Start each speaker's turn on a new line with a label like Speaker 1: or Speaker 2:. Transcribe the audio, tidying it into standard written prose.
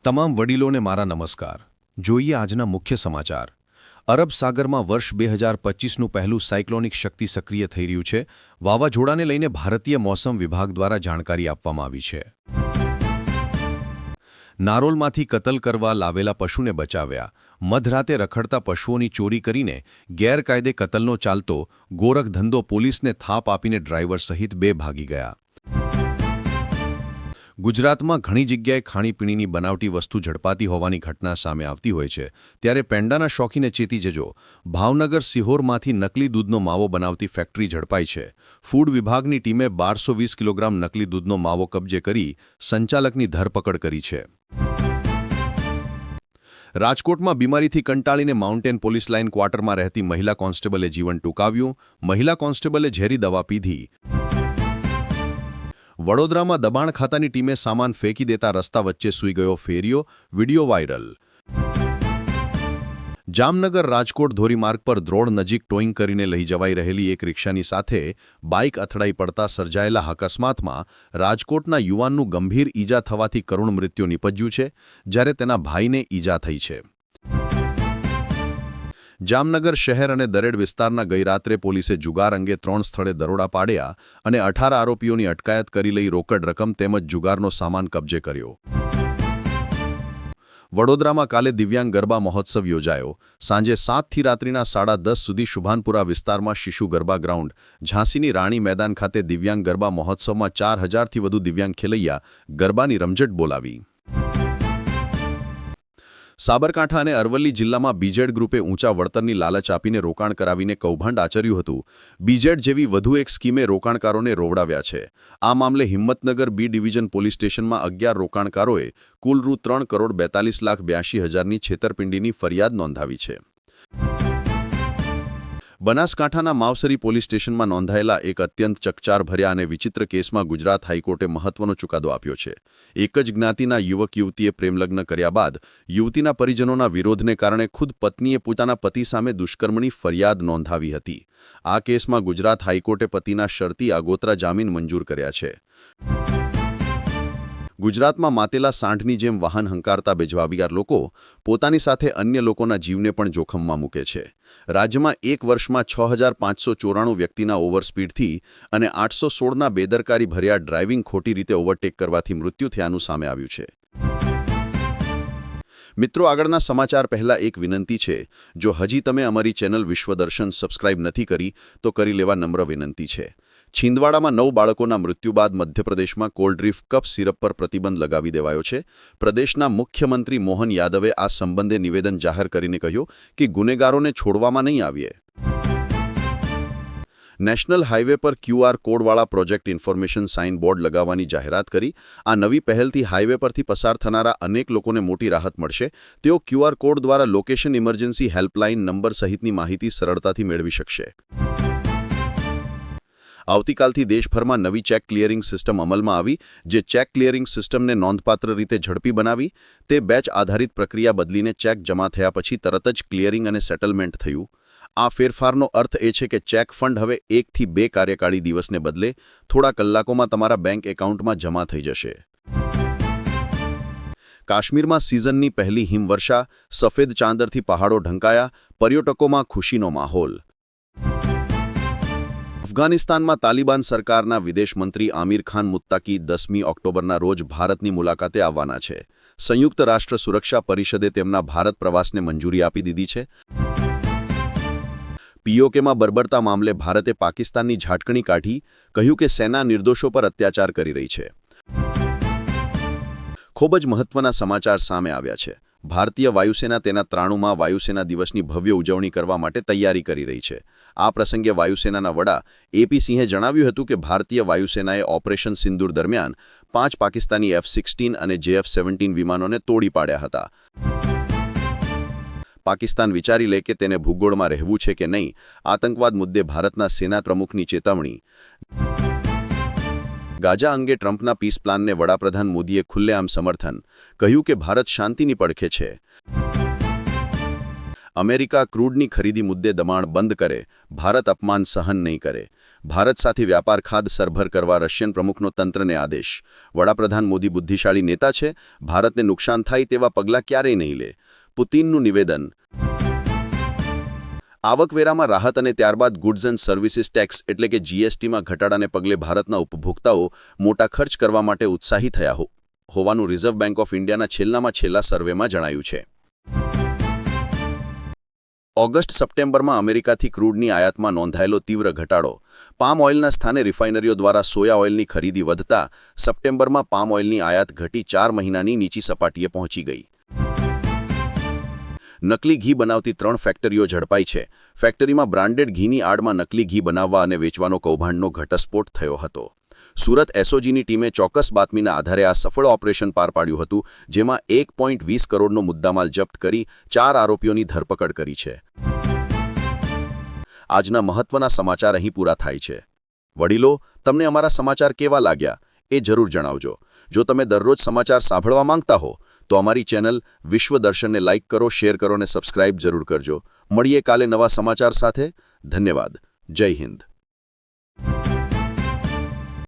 Speaker 1: તમામ વડીલોને મારા નમસ્કાર. જોઈએ આજના મુખ્ય સમાચાર. અરબ સાગરમાં વર્ષ 2025નું પહેલું સાયક્લોનિક શક્તિ સક્રિય થઈ રહ્યું છે. વાવાઝોડાને લઈને ભારતીય મોસમ વિભાગ દ્વારા જાણકારી આપવામાં આવી છે. નારોલમાંથી કતલ કરવા લાવેલા પશુને બચાવ્યા. મધરાતે રખડતા પશુઓની ચોરી કરીને ગેરકાયદે કતલનો ચાલતો ગોરખધંધો પોલીસને થાપ આપીને ડ્રાઈવર સહિત 2 ભાગી ગયા. ગુજરાતમાં ઘણી જગ્યાએ ખાણીપીણીની બનાવટી વસ્તુ ઝડપાતી હોવાની ઘટના સામે આવતી હોય છે. ત્યારે પેંડાના શોખીને ચેતી જજો. ભાવનગર સિહોરમાંથી નકલી દૂધનો માવો બનાવતી ફેક્ટરી ઝડપાઈ છે. ફૂડ વિભાગની ટીમે 1220 કિલોગ્રામ નકલી દૂધનો માવો કબજે કરી સંચાલકની ધરપકડ કરી છે. રાજકોટમાં બીમારીથી કંટાળીને માઉન્ટેન પોલીસ લાઇન ક્વાર્ટરમાં રહેતી મહિલા કોન્સ્ટેબલે જીવન ટૂંકાવ્યું. મહિલા કોન્સ્ટેબલે ઝેરી દવા પીધી. વડોદરામાં દબાણ ખાતાની ટીમે સામાન ફેંકી દેતા રસ્તા વચ્ચે સૂઈ ગયો ફેરિયો. Video viral. જામનગર રાજકોટ ધોરીમાર્ગ પર ધ્રોળ નજીક ટોઈંગ કરીને લઈ જવાઈ રહેલી એક રિક્ષાની સાથે બાઇક અથડાઈ પડતા સર્જાયેલા અકસ્માતમાં રાજકોટના યુવાનનું ગંભીર ઈજા થવાથી કરુણ મૃત્યુ નિપજ્યું છે, જ્યારે તેના ભાઈને ઈજા થઈ છે. જામનગર શહેર અને દરેડ વિસ્તારના ગઈરાત્રે પોલીસે જુગાર અંગે 3 સ્થળે દરોડા પાડ્યા અને 18 આરોપીઓની અટકાયત કરી લઈ રોકડ રકમ તેમજ જુગારનો સામાન કબજે કર્યો. વડોદરામાં કાલે દિવ્યાંગ ગરબા મહોત્સવ યોજાયો. સાંજે 7થી રાત્રિના 10:30 સુધી શુભાનપુરા વિસ્તારમાં શિશુ ગરબા ગ્રાઉન્ડ, ઝાંસીની રાણી મેદાન ખાતે દિવ્યાંગ ગરબા મહોત્સવમાં 4000થી વધુ દિવ્યાંગ ખેલૈયા ગરબાની રમઝટ બોલાવી. સાબરકાંઠા અને અરવલ્લી જિલ્લામાં બીજેડ ગ્રુપે ઊંચા વળતરની લાલચ આપીને રોકાણ કરાવીને કૌભાંડ આચર્યું હતું. બીજેડ જેવી વધુ એક સ્કીમે રોકાણકારોને રોવડાવ્યા છે. આ મામલે હિંમતનગર બી ડિવિઝન પોલીસ સ્ટેશનમાં 11 રોકાણકારોએ કુલ ₹3,42,82,000ની છેતરપિંડીની ફરિયાદ નોંધાવી છે. બનાસકાંઠાના માવસરી પોલીસ સ્ટેશનમાં નોંધાયેલા એક અત્યંત ચકચારભર્યા અને વિચિત્ર કેસમાં ગુજરાત હાઈકોર્ટે મહત્વનો ચુકાદો આપ્યો છે. એક જ જ્ઞાતિના યુવક-યુવતીએ પ્રેમલગ્ન કર્યા બાદ યુવતીના પરિજનોના વિરોધને કારણે ખુદ પત્નીએ પોતાના પતિ સામે દુષ્કર્મની ફરિયાદ નોંધાવી હતી. આ કેસમાં ગુજરાત હાઈકોર્ટે પતિના શરતી આગોતરા જામીન મંજૂર કર્યા છે. ગુજરાતમાં માતેલા સાંઢની જેમ વાહન હંકારતા બેજવાબીયાર લોકો પોતાની સાથે અન્ય લોકોના જીવને પણ જોખમમાં મૂકે છે. રાજ્યમાં એક વર્ષમાં 6594 વ્યક્તિના ઓવરસ્પીડથી અને 816ના બેદરકારી ભર્યા ડ્રાઇવિંગ ખોટી રીતે ઓવરટેક કરવાથી મૃત્યુ થયાનું સામે આવ્યું છે. મિત્રો, આગળના સમાચાર પહેલા એક વિનંતી છે. જો હજી તમે અમારી ચેનલ વિશ્વદર્શન સબસ્ક્રાઇબ નથી કરી તો કરી લેવા નમ્ર વિનંતી છે. છિંદવાડામાં 9 બાળકોના મૃત્યુ બાદ મધ્યપ્રદેશમાં કોલ્ડ્રીફ કફ સિરપ પર પ્રતિબંધ લગાવી દેવાયો છે. પ્રદેશના મુખ્યમંત્રી મોહન યાદવે આ સંબંધે નિવેદન જાહેર કરીને કહ્યું કે ગુનેગારોને છોડવામાં નહીં આવીએ. નેશનલ હાઈવે પર QR કોડવાળા પ્રોજેક્ટ ઇન્ફોર્મેશન સાઇન બોર્ડ લગાવવાની જાહેરાત કરી. આ નવી પહેલથી હાઈવે પરથી પસાર થનારા અનેક લોકોને મોટી રાહત મળશે. તેઓ QR કોડ દ્વારા લોકેશન ઇમરજન્સી હેલ્પલાઇન નંબર સહિતની માહિતી સરળતાથી મેળવી શકશે. આવતીકાલથી દેશભરમાં નવી ચેક ક્લિયરિંગ સિસ્ટમ અમલમાં આવી, જે ચેક ક્લિયરિંગ સિસ્ટમને નોંધપાત્ર રીતે ઝડપી બનાવી. તે બેચ આધારિત પ્રક્રિયા બદલીને ચેક જમા થયા પછી તરત જ ક્લિયરિંગ અને સેટલમેન્ટ થયું. આ ફેરફારનો અર્થ એ છે કે ચેક ફંડ હવે 1 થી 2 કાર્યકારી દિવસને બદલે થોડા કલાકોમાં તમારા બેંક એકાઉન્ટમાં જમા થઈ જશે. કાશ્મીરમાં સિઝનની પહેલી હિમવર્ષા, સફેદ ચાંદરથી પહાડો ઢંકાયા, પર્યટકોમાં ખુશીનો માહોલ. અફઘાનિસ્તાનમાં તાલિબાન સરકારના વિદેશ મંત્રી આમિર ખાન મુત્તાકી 10મી ઓક્ટોબરના રોજ ભારતની મુલાકાતે આવવાના છે. સંયુક્ત રાષ્ટ્ર સુરક્ષા પરિષદે તેમના ભારત પ્રવાસને મંજૂરી આપી દીધી છે. પીઓકેમાં બર્બરતા મામલે ભારતે પાકિસ્તાનની ઝાટકણી કાઢી, કહ્યું કે સેના નિર્દોષો પર અત્યાચાર કરી રહી છે. ખૂબ જ મહત્વના સમાચાર સામે આવ્યા છે. ભારતીય વાયુસેના તેના 93મા વાયુસેના દિવસની ભવ્ય ઉજવણી કરવા માટે તૈયારી કરી રહી છે. આ પ્રસંગે વાયુસેનાના વડા AP સિંહે જણાવ્યું હતું કે ભારતીય વાયુસેનાએ ઓપરેશન સિંદૂર દરમિયાન 5 પાકિસ્તાની F-16 અને JF-17 વિમાનોને તોડી પાડ્યા હતા. પાકિસ્તાન વિચારી લે કે તેને ભૂગોળમાં રહેવું છે કે નહીં. આતંકવાદ મુદ્દે ભારતના સેના પ્રમુખની ચેતવણી. ગાઝા અંગે ટ્રમ્પના પીસ પ્લાનને વડાપ્રધાન મોદીએ ખુલ્લેઆમ સમર્થન. કહ્યું કે ભારત શાંતિની પડખે છે. અમેરિકા ક્રૂડની ખરીદી મુદ્દે દબાણ બંધ કરે, ભારત અપમાન સહન નહીં કરે. ભારત સાથે વ્યાપાર ખાદ સરભર કરવા રશિયન પ્રમુખનો તંત્રને આદેશ. વડાપ્રધાન મોદી બુદ્ધિશાળી નેતા છે, ભારતને નુકસાન થાય તેવા પગલાં ક્યારેય નહીં લે. પુતિનનું નિવેદન. આવકવેરામાં રાહત અને ત્યારબાદ ગુડ્સ એન્ડ સર્વિસીસ ટેક્સ એટલે કે જીએસટીમાં ઘટાડાને પગલે ભારતના ઉપભોક્તાઓ મોટા ખર્ચ કરવા માટે ઉત્સાહી થયા હોવાનું રિઝર્વ બેંક ઓફ ઇન્ડિયાના છેલ્લા સર્વેમાં જણાયું છે. ઓગસ્ટ-સપ્ટેમ્બરમાં અમેરિકાથી ક્રૂડની આયાતમાં નોંધાયેલો તીવ્ર ઘટાડો. પામ ઓઇલના સ્થાને રિફાઇનરીઓ દ્વારા સોયા ઓઇલની ખરીદી વધતા સપ્ટેમ્બરમાં પામ ઓઇલની આયાત ઘટી 4 મહિનાની નીચી સપાટીએ પહોંચી ગઈ. નકલી ઘી બનાવતી 3 ફેક્ટરીઓ ઝડપાઈ છે. ફેક્ટરીમાં બ્રાન્ડેડ ઘીની આડમાં નકલી ઘી બનાવવા અને વેચવાનો કૌભાંડનો ઘટસ્ફોટ થયો હતો. સુરત એસઓજીની ટીમે ચોક્કસ બાતમીના આધારે આ સફળ ઓપરેશન પાર પાડ્યું હતું, જેમાં 1.20 કરોડનો મુદ્દામાલ જપ્ત કરી 4 આરોપીઓની ધરપકડ કરી છે. આજના મહત્વના સમાચાર અહીં પૂરા થાય છે. વડીલો, તમને અમારા સમાચાર કેવા લાગ્યા એ જરૂર જણાવજો. જો તમે દરરોજ સમાચાર સાંભળવા માંગતા હો તો અમારી ચેનલ વિશ્વ દર્શનને લાઇક કરો, શેર કરો અને સબસ્ક્રાઇબ જરૂર કરજો. મળીએ કાલે નવા સમાચાર સાથે. ધન્યવાદ. જય હિન્દ.